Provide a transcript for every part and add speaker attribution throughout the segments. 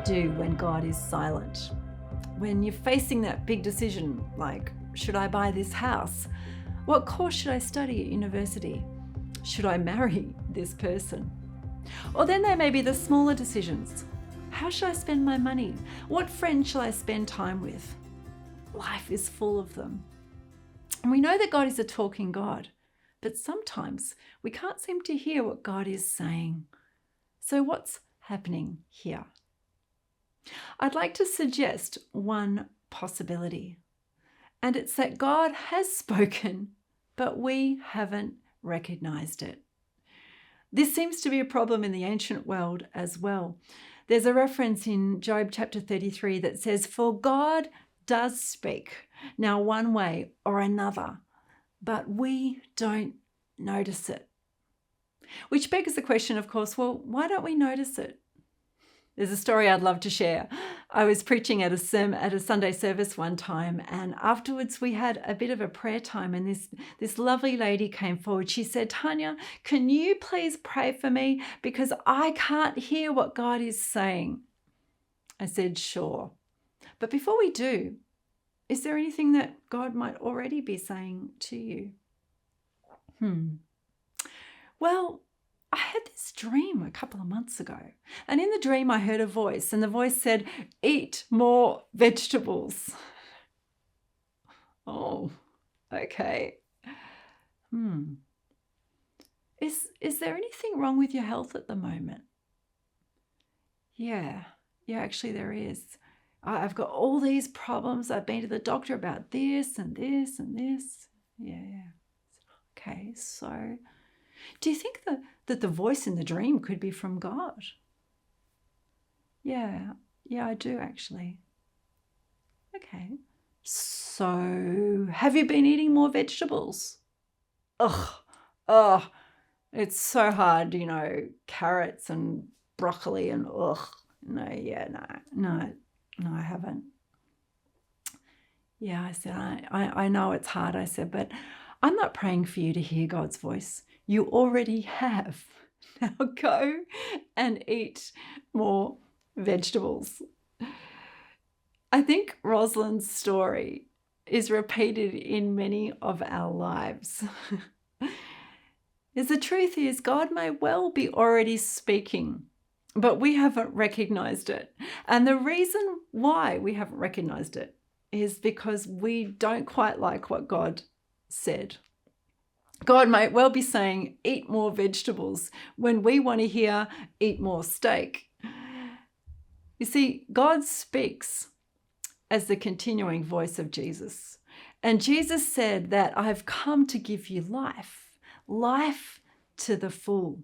Speaker 1: do when God is silent? When you're facing that big decision, like, should I buy this house? What course should I study at university? Should I marry this person? Or then there may be the smaller decisions. How should I spend my money? What friends shall I spend time with? Life is full of them. And we know that God is a talking God, but sometimes we can't seem to hear what God is saying. So what's happening here? I'd like to suggest one possibility, and it's that God has spoken, but we haven't recognized it. This seems to be a problem in the ancient world as well. There's a reference in Job chapter 33 that says, "For God does speak, now one way or another, but we don't notice it." Which begs the question, of course, well, why don't we notice it? There's a story I'd love to share. I was preaching at a Sunday service one time, and afterwards we had a bit of a prayer time, and this lovely lady came forward. She said, "Tanya, can you please pray for me because I can't hear what God is saying?" I said, "Sure. But before we do, is there anything that God might already be saying to you?" Well, I had this dream a couple of months ago, and in the dream I heard a voice, and the voice said, "Eat more vegetables." Oh, okay. Is there anything wrong with your health at the moment? Yeah, actually there is. I've got all these problems. I've been to the doctor about this and this and this. Yeah. Okay, so do you think that the voice in the dream could be from God? Yeah, I do actually. Okay. So have you been eating more vegetables? It's so hard, carrots and broccoli and no, I haven't. Yeah, I said, I know it's hard, I said, but I'm not praying for you to hear God's voice. You already have. Now go and eat more vegetables. I think Rosalind's story is repeated in many of our lives. The truth is, God may well be already speaking, but we haven't recognized it. And the reason why we haven't recognized it is because we don't quite like what God said. God might well be saying, eat more vegetables, when we want to hear, eat more steak. You see, God speaks as the continuing voice of Jesus. And Jesus said that I've come to give you life to the full.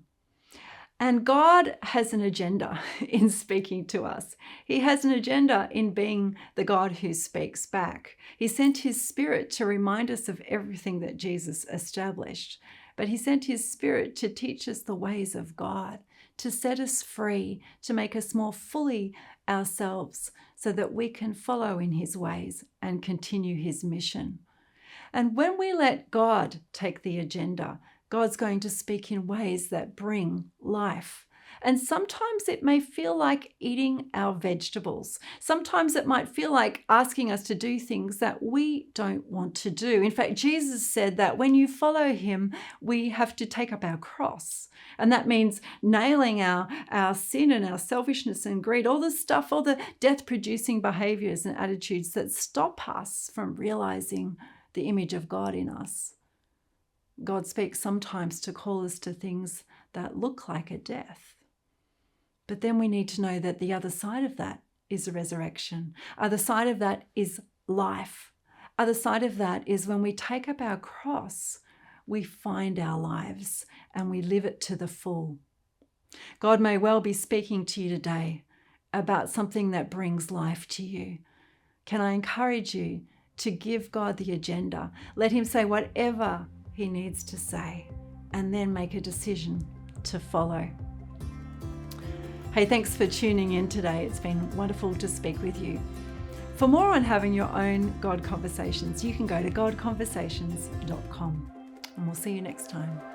Speaker 1: And God has an agenda in speaking to us. He has an agenda in being the God who speaks back. He sent his Spirit to remind us of everything that Jesus established. But he sent his Spirit to teach us the ways of God, to set us free, to make us more fully ourselves so that we can follow in his ways and continue his mission. And when we let God take the agenda, God's going to speak in ways that bring life. And sometimes it may feel like eating our vegetables. Sometimes it might feel like asking us to do things that we don't want to do. In fact, Jesus said that when you follow him, we have to take up our cross. And that means nailing our sin and our selfishness and greed, all the stuff, all the death-producing behaviors and attitudes that stop us from realizing the image of God in us. God speaks sometimes to call us to things that look like a death. But then we need to know that the other side of that is a resurrection. Other side of that is life. Other side of that is when we take up our cross, we find our lives and we live it to the full. God may well be speaking to you today about something that brings life to you. Can I encourage you to give God the agenda? Let him say whatever he needs to say, and then make a decision to follow. Hey, thanks for tuning in today. It's been wonderful to speak with you. For more on having your own God conversations, you can go to godconversations.com, and we'll see you next time.